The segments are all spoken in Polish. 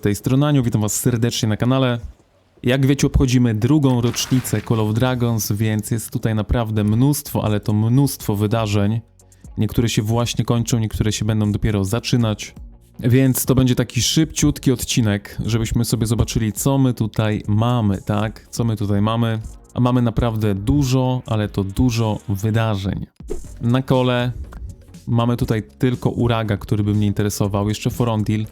tej strony Aniu, witam was serdecznie na kanale. Jak wiecie, obchodzimy drugą rocznicę Call of Dragons, więc jest tutaj naprawdę mnóstwo, ale to mnóstwo wydarzeń. Niektóre się właśnie kończą, niektóre się będą dopiero zaczynać. Więc to będzie taki szybciutki odcinek, żebyśmy sobie zobaczyli, co my tutaj mamy, tak? Co my tutaj mamy. A mamy naprawdę dużo, ale to dużo wydarzeń. Na kole mamy tutaj tylko Uraga, który by mnie interesował, jeszcze Forondil.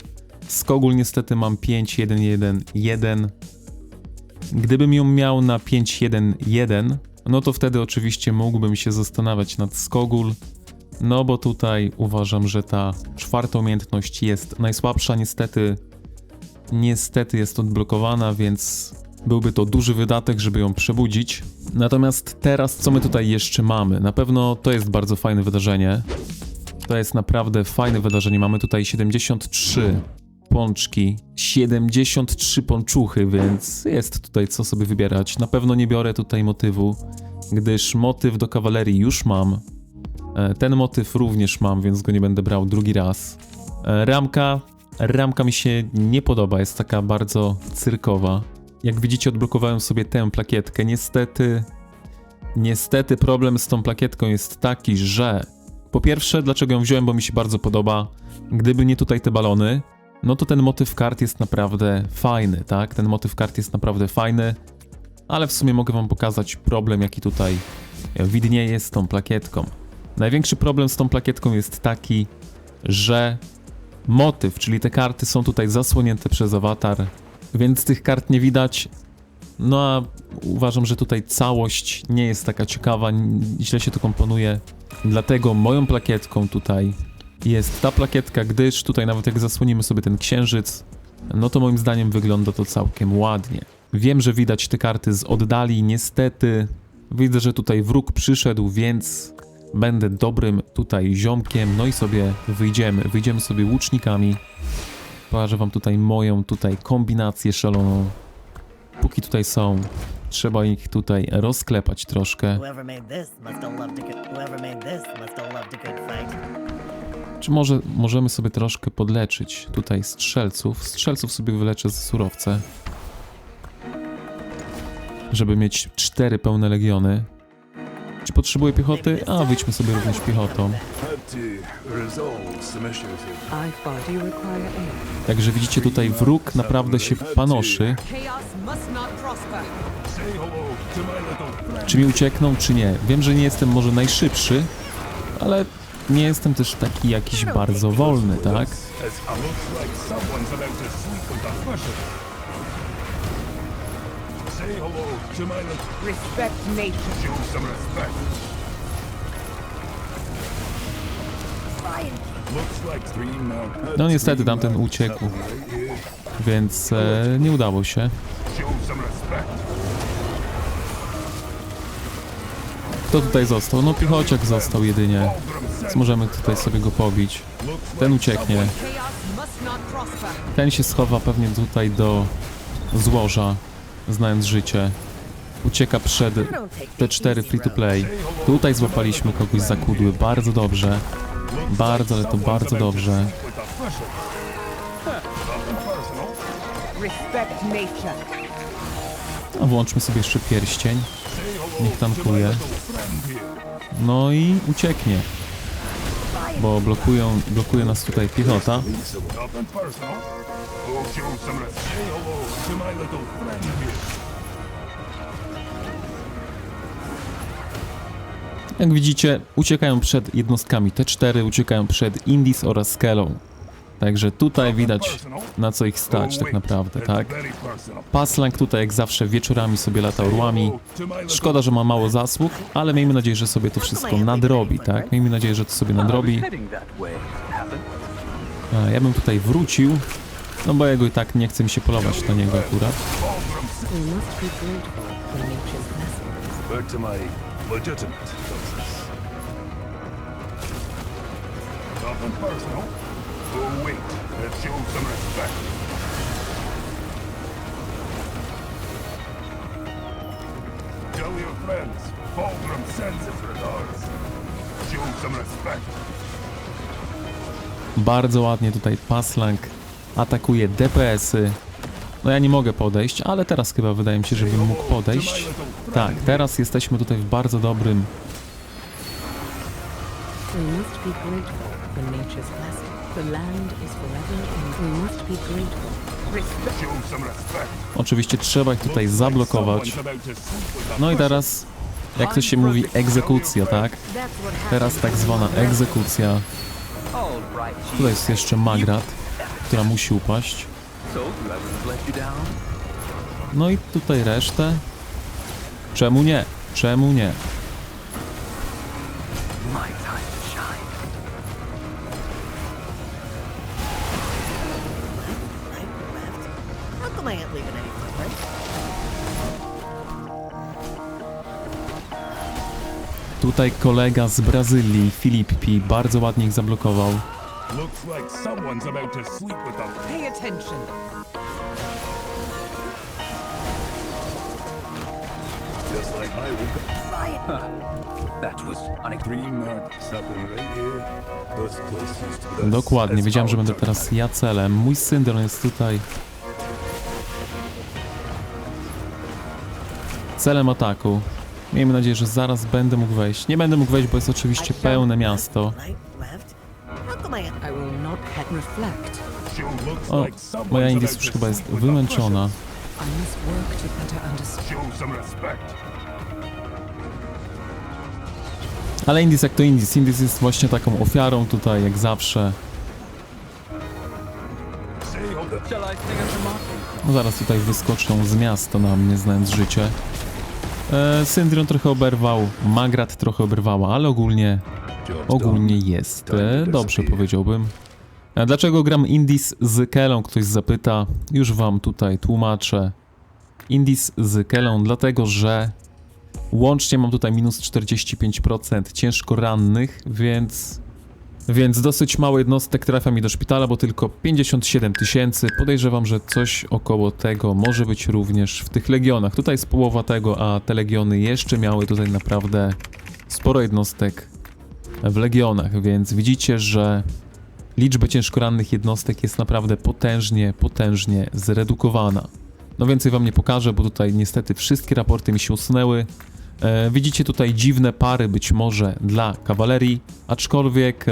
Skogul niestety mam 5-1-1-1. Gdybym ją miał na 5-1-1, no to wtedy oczywiście mógłbym się zastanawiać nad Skogul. No bo tutaj uważam, że ta czwarta umiejętność jest najsłabsza, niestety jest odblokowana, więc byłby to duży wydatek, żeby ją przebudzić. Natomiast teraz co my tutaj jeszcze mamy? Na pewno to jest bardzo fajne wydarzenie. To jest naprawdę fajne wydarzenie. Mamy tutaj 73 pączki, 73 pączuchy, więc jest tutaj co sobie wybierać. Na pewno nie biorę tutaj motywu, gdyż motyw do kawalerii już mam. Ten motyw również mam, więc go nie będę brał drugi raz. Ramka mi się nie podoba, jest taka bardzo cyrkowa. Jak widzicie, odblokowałem sobie tę plakietkę. Niestety problem z tą plakietką jest taki, że po pierwsze, dlaczego ją wziąłem, bo mi się bardzo podoba. Gdyby nie tutaj te balony, no to ten motyw kart jest naprawdę fajny, tak? Ten motyw kart jest naprawdę fajny, ale w sumie mogę wam pokazać problem, jaki tutaj widnieje z tą plakietką. Największy problem z tą plakietką jest taki, że motyw, czyli te karty są tutaj zasłonięte przez awatar, więc tych kart nie widać. No a uważam, że tutaj całość nie jest taka ciekawa, źle się to komponuje. Dlatego moją plakietką tutaj jest ta plakietka, gdyż tutaj nawet jak zasłonimy sobie ten księżyc, no to moim zdaniem wygląda to całkiem ładnie. Wiem, że widać te karty z oddali, niestety widzę, że tutaj wróg przyszedł, więc będę dobrym tutaj ziomkiem, no i sobie wyjdziemy sobie łucznikami. Pokażę wam tutaj moją kombinację szaloną. Póki tutaj są, trzeba ich tutaj rozklepać troszkę. Czy możemy sobie troszkę podleczyć tutaj strzelców? Strzelców sobie wyleczę ze surowce, żeby mieć 4 pełne legiony. Czy potrzebuję piechoty? A, wyjdźmy sobie również piechotą. Także widzicie, tutaj wróg naprawdę się panoszy. Czy mi uciekną, czy nie? Wiem, że nie jestem może najszybszy, ale nie jestem też taki jakiś bardzo wolny, tak? No niestety tamten uciekł, więc nie udało się. Kto tutaj został? No piechociak został jedynie, więc możemy tutaj sobie go pobić. Ten ucieknie. Ten się schowa pewnie tutaj do złoża, znając życie. Ucieka przed T4 free to play. Tutaj złapaliśmy kogoś za kudły, bardzo dobrze. Bardzo, ale to bardzo dobrze. A włączmy sobie jeszcze pierścień. Niech tankuje. No i ucieknie. Bo blokuje nas tutaj piechota. Jak widzicie, uciekają przed jednostkami T4, uciekają przed Indis oraz Skelą. Także tutaj widać, na co ich stać tak naprawdę, tak? Paslang tutaj jak zawsze wieczorami sobie lata orłami. Szkoda, że ma mało zasług, ale miejmy nadzieję, że sobie to wszystko nadrobi, tak? Miejmy nadzieję, że to sobie nadrobi. Ja bym tutaj wrócił, no bo jego i tak nie chce mi się polować na niego akurat. Bardzo ładnie tutaj Paslang atakuje DPS-y. No ja nie mogę podejść, ale teraz chyba wydaje mi się, żebym mógł podejść. Tak, teraz jesteśmy tutaj w bardzo dobrym... We must be grateful for nature's blessing. The land is forever and we must be grateful. Show some respect. Oczywiście trzeba ich tutaj zablokować. No i teraz, jak to się mówi, egzekucja, tak? Teraz tak zwana egzekucja. Tutaj jest jeszcze Magrat, która musi upaść. No i tutaj resztę. Czemu nie? Czemu nie? How come I ain't leaving any footprints? Tutaj kolega z Brazylii, Filip P, bardzo ładnie ich zablokował. Looks like someone's about to sleep with them. Pay attention. Just like I woke up. That was green marks happening right here. This place used to be Dokładnie, wiedziałem, że będę teraz ja celem. Mój Syndron jest tutaj celem ataku. Miejmy nadzieję, że zaraz będę mógł wejść. Nie będę mógł wejść, bo jest oczywiście pełne miasto. How come I will not reflect. Show looks O, like someone's moja about Indis to już chyba jest sleep with the wymęczona. I must work to better understand. Show some respect. Ale Indis jak to Indis. Indis jest właśnie taką ofiarą tutaj, jak zawsze. Say hold up. No zaraz tutaj wyskoczą z miasta na mnie, znając życie. Syndron trochę oberwał, Magrat trochę oberwała, ale ogólnie jest dobrze, powiedziałbym. A dlaczego gram Indis z Kelą? Ktoś zapyta. Już wam tutaj tłumaczę. Indis z Kelą, dlatego że łącznie mam tutaj minus 45% ciężko rannych, więc dosyć mało jednostek trafia mi do szpitala, bo tylko 57 000. Podejrzewam, że coś około tego może być również w tych legionach. Tutaj jest połowa tego, a te legiony jeszcze miały tutaj naprawdę sporo jednostek w legionach, więc widzicie, że liczba ciężko rannych jednostek jest naprawdę potężnie zredukowana. No więcej wam nie pokażę, bo tutaj niestety wszystkie raporty mi się usunęły. Widzicie tutaj dziwne pary być może dla kawalerii, aczkolwiek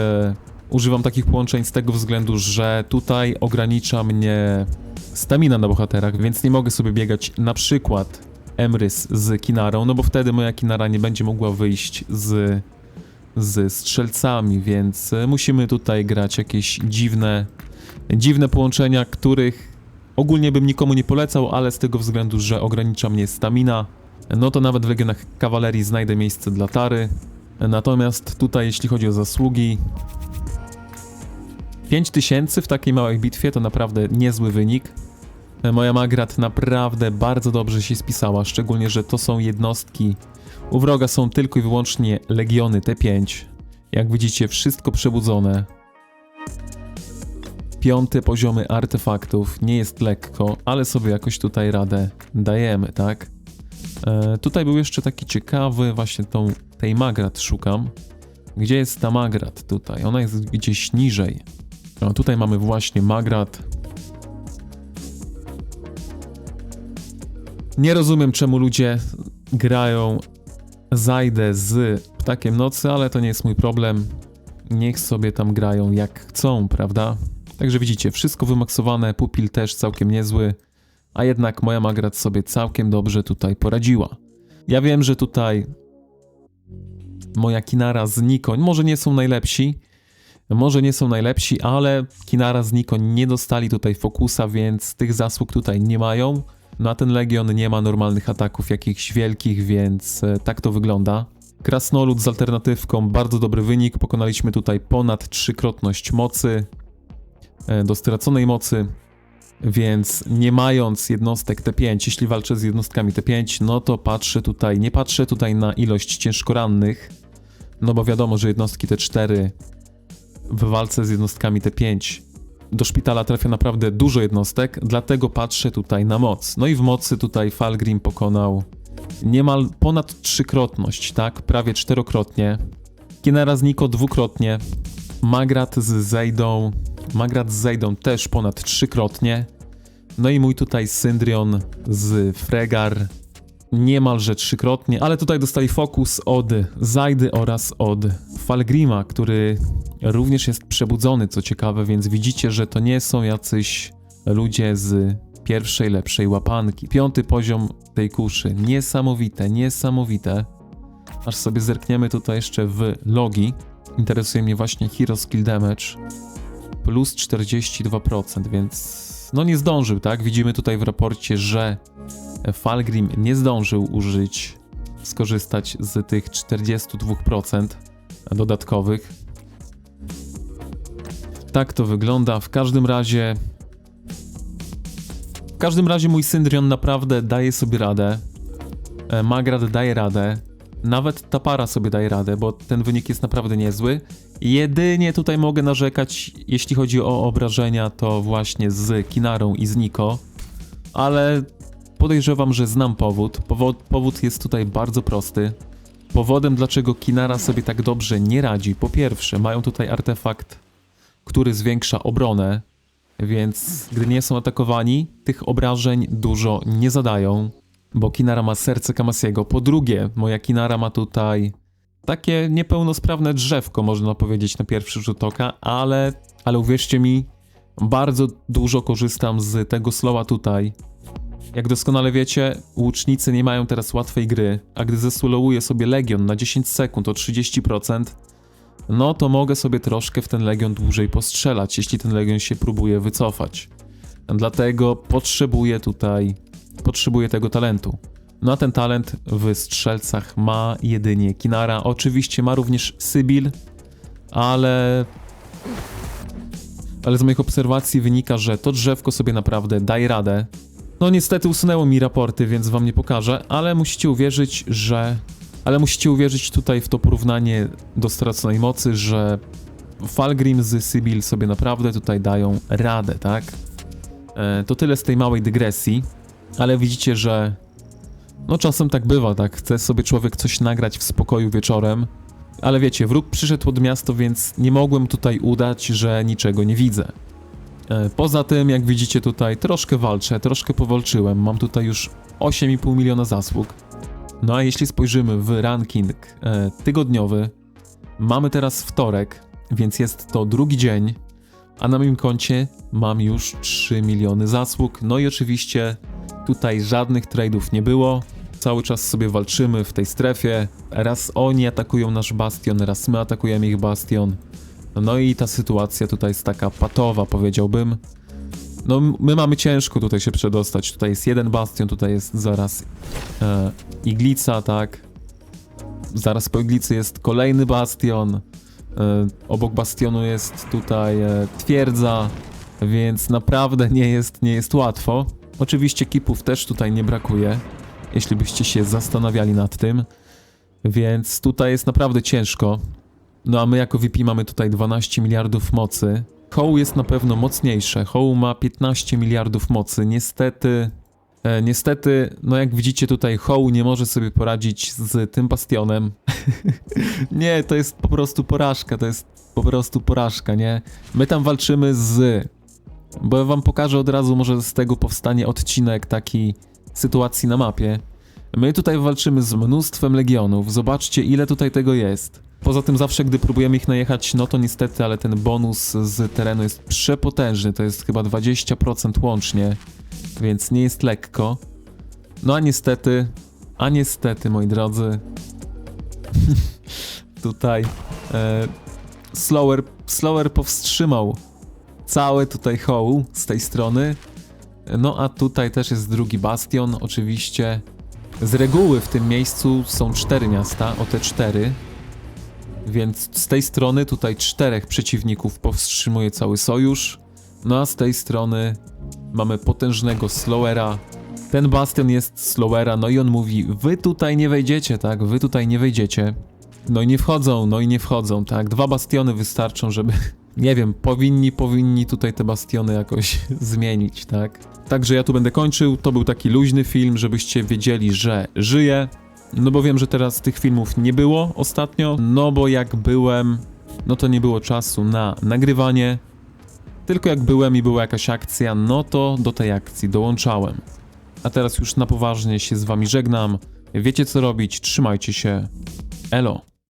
używam takich połączeń z tego względu, że tutaj ogranicza mnie stamina na bohaterach, więc nie mogę sobie biegać na przykład Emrys z Kinarą, no bo wtedy moja Kinara nie będzie mogła wyjść z strzelcami, więc musimy tutaj grać jakieś dziwne połączenia, których ogólnie bym nikomu nie polecał, ale z tego względu, że ogranicza mnie stamina, no to nawet w legionach kawalerii znajdę miejsce dla Tary. Natomiast tutaj, jeśli chodzi o zasługi, 5000 w takiej małej bitwie to naprawdę niezły wynik. Moja Magrat naprawdę bardzo dobrze się spisała, szczególnie, że to są jednostki. U wroga są tylko i wyłącznie legiony T5. Jak widzicie, wszystko przebudzone. 5. poziomy artefaktów, nie jest lekko, ale sobie jakoś tutaj radę dajemy, tak? Tutaj był jeszcze taki ciekawy, właśnie tej Magrat szukam. Gdzie jest ta Magrat tutaj? Ona jest gdzieś niżej. No, tutaj mamy właśnie Magrat. Nie rozumiem, czemu ludzie grają Zajdę z Ptakiem Nocy, ale to nie jest mój problem. Niech sobie tam grają jak chcą, prawda? Także widzicie, wszystko wymaksowane, pupil też całkiem niezły, a jednak moja Magrat sobie całkiem dobrze tutaj poradziła. Ja wiem, że tutaj moja Kinara z Nikoń może nie są najlepsi, ale Kinara z Nikoń nie dostali tutaj fokusa, więc tych zasług tutaj nie mają. No a ten legion nie ma normalnych ataków jakichś wielkich, więc tak to wygląda. Krasnolud z alternatywką, bardzo dobry wynik. Pokonaliśmy tutaj ponad 3-krotność mocy do straconej mocy, więc nie mając jednostek T5, jeśli walczę z jednostkami T5, no to nie patrzę tutaj na ilość ciężko rannych, no bo wiadomo, że jednostki T4 w walce z jednostkami T5 do szpitala trafia naprawdę dużo jednostek, dlatego patrzę tutaj na moc. No i w mocy tutaj Falgrim pokonał niemal ponad 3-krotność, tak? Prawie 4-krotnie. Kinara z Niko 2-krotnie. Magrat z Zejdą Magrat z Zejdą też ponad 3-krotnie. No i mój tutaj Syndrion z Fregar niemalże 3-krotnie, ale tutaj dostali fokus od Zajdy oraz od Falgrima, który również jest przebudzony, co ciekawe, więc widzicie, że to nie są jacyś ludzie z pierwszej, lepszej łapanki. 5. poziom tej kuszy. Niesamowite, niesamowite. Aż sobie zerkniemy tutaj jeszcze w logi. Interesuje mnie właśnie Hero Skill Damage. Plus 42%, więc no nie zdążył, tak? Widzimy tutaj w raporcie, że Falgrim nie zdążył skorzystać z tych 42% dodatkowych. Tak to wygląda. W każdym razie mój Syndrion naprawdę daje sobie radę. Magrat daje radę. Nawet ta para sobie daje radę, bo ten wynik jest naprawdę niezły. Jedynie tutaj mogę narzekać, jeśli chodzi o obrażenia, to właśnie z Kinarą i z Niko. Ale podejrzewam, że znam powód. Powód jest tutaj bardzo prosty. Powodem, dlaczego Kinara sobie tak dobrze nie radzi. Po pierwsze, mają tutaj artefakt, który zwiększa obronę, więc gdy nie są atakowani, tych obrażeń dużo nie zadają, bo Kinara ma serce Kamasiego. Po drugie, moja Kinara ma tutaj takie niepełnosprawne drzewko, można powiedzieć na pierwszy rzut oka, ale uwierzcie mi, bardzo dużo korzystam z tego slowa tutaj. Jak doskonale wiecie, łucznicy nie mają teraz łatwej gry, a gdy zeslowuję sobie Legion na 10 sekund o 30%, no to mogę sobie troszkę w ten Legion dłużej postrzelać, jeśli ten Legion się próbuje wycofać. Dlatego potrzebuję tego talentu. No a ten talent w strzelcach ma jedynie Kinara. Oczywiście ma również Sybil, ale z moich obserwacji wynika, że to drzewko sobie naprawdę daje radę. No niestety usunęło mi raporty, więc wam nie pokażę, ale musicie uwierzyć tutaj w to porównanie do straconej mocy, że Falgrim z Sybil sobie naprawdę tutaj dają radę, tak? To tyle z tej małej dygresji, ale widzicie, że no czasem tak bywa, tak? Chce sobie człowiek coś nagrać w spokoju wieczorem, ale wiecie, wróg przyszedł pod miasto, więc nie mogłem tutaj udać, że niczego nie widzę. Poza tym, jak widzicie tutaj, troszkę walczę, troszkę powalczyłem, mam tutaj już 8,5 miliona zasług. No a jeśli spojrzymy w ranking tygodniowy, mamy teraz wtorek, więc jest to drugi dzień, a na moim koncie mam już 3 miliony zasług. No i oczywiście tutaj żadnych trade'ów nie było, cały czas sobie walczymy w tej strefie, raz oni atakują nasz bastion, raz my atakujemy ich bastion. No i ta sytuacja tutaj jest taka patowa, powiedziałbym. No my mamy ciężko tutaj się przedostać. Tutaj jest jeden bastion, tutaj jest zaraz iglica, tak. Zaraz po iglicy jest kolejny bastion. Obok bastionu jest tutaj twierdza, więc naprawdę nie jest łatwo. Oczywiście kipów też tutaj nie brakuje, jeśli byście się zastanawiali nad tym. Więc tutaj jest naprawdę ciężko. No a my jako VP mamy tutaj 12 miliardów mocy. Hołu jest na pewno mocniejsze. Hołu ma 15 miliardów mocy. Niestety, no jak widzicie tutaj Hołu nie może sobie poradzić z tym bastionem. Nie, to jest po prostu porażka, nie? My tam walczymy bo ja wam pokażę od razu, może z tego powstanie odcinek takiej sytuacji na mapie. My tutaj walczymy z mnóstwem legionów. Zobaczcie, ile tutaj tego jest. Poza tym zawsze, gdy próbujemy ich najechać, no to niestety, ale ten bonus z terenu jest przepotężny, to jest chyba 20% łącznie, więc nie jest lekko. No a niestety, moi drodzy, tutaj Slower powstrzymał całe tutaj hoł z tej strony. No a tutaj też jest drugi bastion, oczywiście. Z reguły w tym miejscu są 4 miasta, o te 4. Więc z tej strony tutaj 4 przeciwników powstrzymuje cały sojusz. No a z tej strony mamy potężnego Slowera. Ten bastion jest Slowera, no i on mówi: wy tutaj nie wejdziecie, tak? Wy tutaj nie wejdziecie. No i nie wchodzą, tak? 2 bastiony wystarczą, żeby... Nie wiem, powinni tutaj te bastiony jakoś zmienić, tak? Także ja tu będę kończył. To był taki luźny film, żebyście wiedzieli, że żyję. No bo wiem, że teraz tych filmów nie było ostatnio, no bo jak byłem, no to nie było czasu na nagrywanie. Tylko jak byłem i była jakaś akcja, no to do tej akcji dołączałem. A teraz już na poważnie się z wami żegnam. Wiecie co robić, trzymajcie się. Elo.